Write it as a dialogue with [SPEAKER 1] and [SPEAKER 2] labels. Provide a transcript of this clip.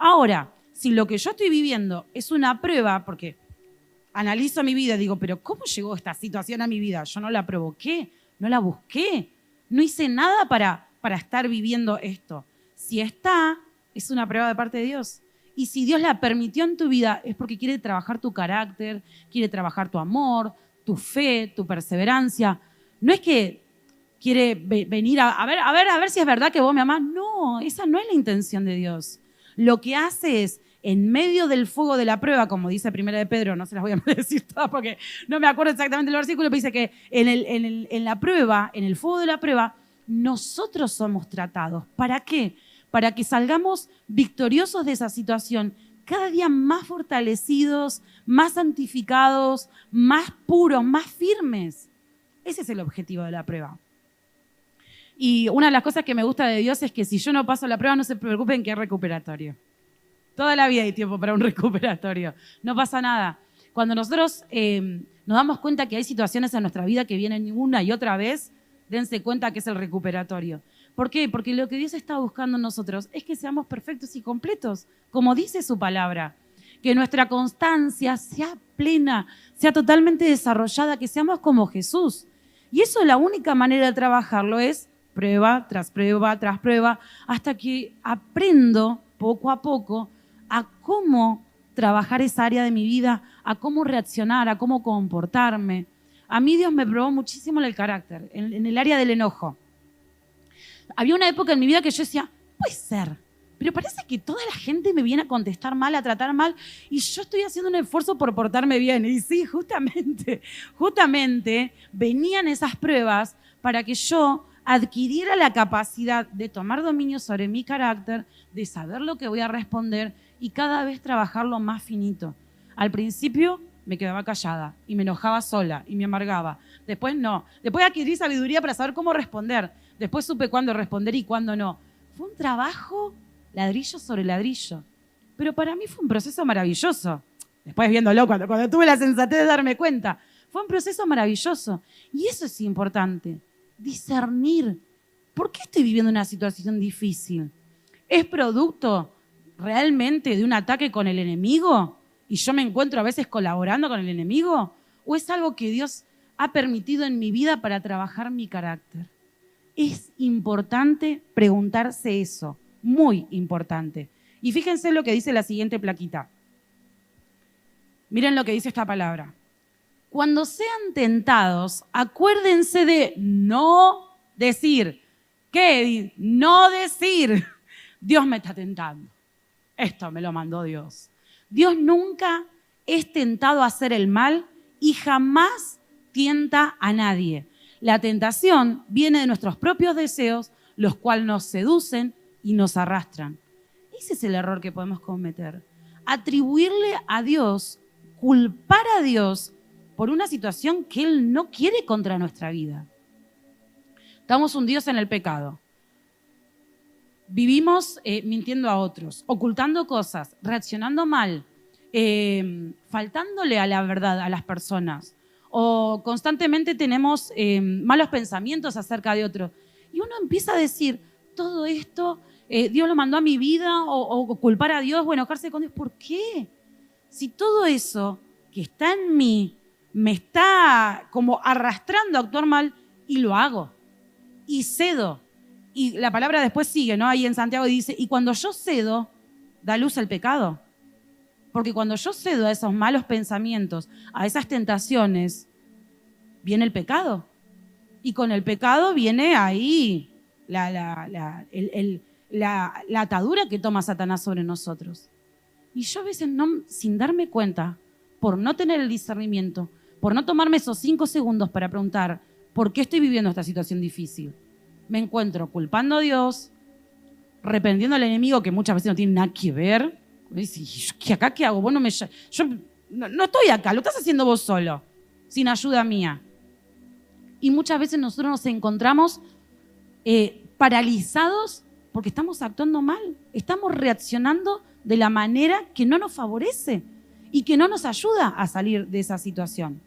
[SPEAKER 1] Ahora, si lo que yo estoy viviendo es una prueba, porque analizo mi vida y digo, pero ¿cómo llegó esta situación a mi vida? Yo no la provoqué, no la busqué, no hice nada para estar viviendo esto. Si está, es una prueba de parte de Dios. Y si Dios la permitió en tu vida, es porque quiere trabajar tu carácter, quiere trabajar tu amor, tu fe, tu perseverancia. No es que quiere venir a ver si es verdad que vos me amás. No, esa no es la intención de Dios. Lo que hace es, en medio del fuego de la prueba, como dice Primera de Pedro, no se las voy a decir todas porque no me acuerdo exactamente el versículo, pero dice que en la prueba, en el fuego de la prueba, nosotros somos tratados. ¿Para qué? Para que salgamos victoriosos de esa situación, cada día más fortalecidos, más santificados, más puros, más firmes. Ese es el objetivo de la prueba. Y una de las cosas que me gusta de Dios es que si yo no paso la prueba, no se preocupen que es recuperatorio. Toda la vida hay tiempo para un recuperatorio. No pasa nada. Cuando nosotros nos damos cuenta que hay situaciones en nuestra vida que vienen una y otra vez, dense cuenta que es el recuperatorio. ¿Por qué? Porque lo que Dios está buscando en nosotros es que seamos perfectos y completos, como dice su palabra. Que nuestra constancia sea plena, sea totalmente desarrollada, que seamos como Jesús. Y eso, la única manera de trabajarlo es prueba tras prueba tras prueba, hasta que aprendo poco a poco a cómo trabajar esa área de mi vida, a cómo reaccionar, a cómo comportarme. A mí Dios me probó muchísimo el carácter, en el área del enojo. Había una época en mi vida que yo decía, puede ser, pero parece que toda la gente me viene a contestar mal, a tratar mal, y yo estoy haciendo un esfuerzo por portarme bien. Y sí, justamente venían esas pruebas para que yo adquiriera la capacidad de tomar dominio sobre mi carácter, de saber lo que voy a responder y cada vez trabajarlo más finito. Al principio me quedaba callada y me enojaba sola y me amargaba. Después no. Después adquirí sabiduría para saber cómo responder. Después supe cuándo responder y cuándo no. Fue un trabajo ladrillo sobre ladrillo. Pero para mí fue un proceso maravilloso. Después viéndolo, cuando tuve la sensatez de darme cuenta, fue un proceso maravilloso. Y eso es importante, discernir. ¿Por qué estoy viviendo una situación difícil? ¿Es producto realmente de un ataque con el enemigo? ¿Y yo me encuentro a veces colaborando con el enemigo? ¿O es algo que Dios ha permitido en mi vida para trabajar mi carácter? Es importante preguntarse eso, muy importante. Y fíjense lo que dice la siguiente plaquita. Miren lo que dice esta palabra. Cuando sean tentados, acuérdense de no decir. ¿Qué? No decir. Dios me está tentando. Esto me lo mandó Dios. Dios nunca es tentado a hacer el mal y jamás tienta a nadie. La tentación viene de nuestros propios deseos, los cuales nos seducen y nos arrastran. Ese es el error que podemos cometer. Atribuirle a Dios, culpar a Dios por una situación que Él no quiere contra nuestra vida. Estamos hundidos en el pecado. Vivimos mintiendo a otros, ocultando cosas, reaccionando mal, faltándole a la verdad a las personas. O constantemente tenemos malos pensamientos acerca de otros. Y uno empieza a decir, todo esto, Dios lo mandó a mi vida, o culpar a Dios, o enojarse con Dios. ¿Por qué? Si todo eso que está en mí me está como arrastrando a actuar mal, y lo hago, y cedo. Y la palabra después sigue, ¿no? Ahí en Santiago dice, y cuando yo cedo, da luz el pecado. Porque cuando yo cedo a esos malos pensamientos, a esas tentaciones, viene el pecado. Y con el pecado viene ahí la atadura que toma Satanás sobre nosotros. Y yo a veces, sin darme cuenta, por no tener el discernimiento, por no tomarme esos 5 segundos para preguntar, ¿por qué estoy viviendo esta situación difícil? Me encuentro culpando a Dios, reprendiendo al enemigo que muchas veces no tiene nada que ver. ¿Y acá qué hago? Vos yo no estoy acá, lo estás haciendo vos solo, sin ayuda mía. Y muchas veces nosotros nos encontramos paralizados porque estamos actuando mal, estamos reaccionando de la manera que no nos favorece y que no nos ayuda a salir de esa situación.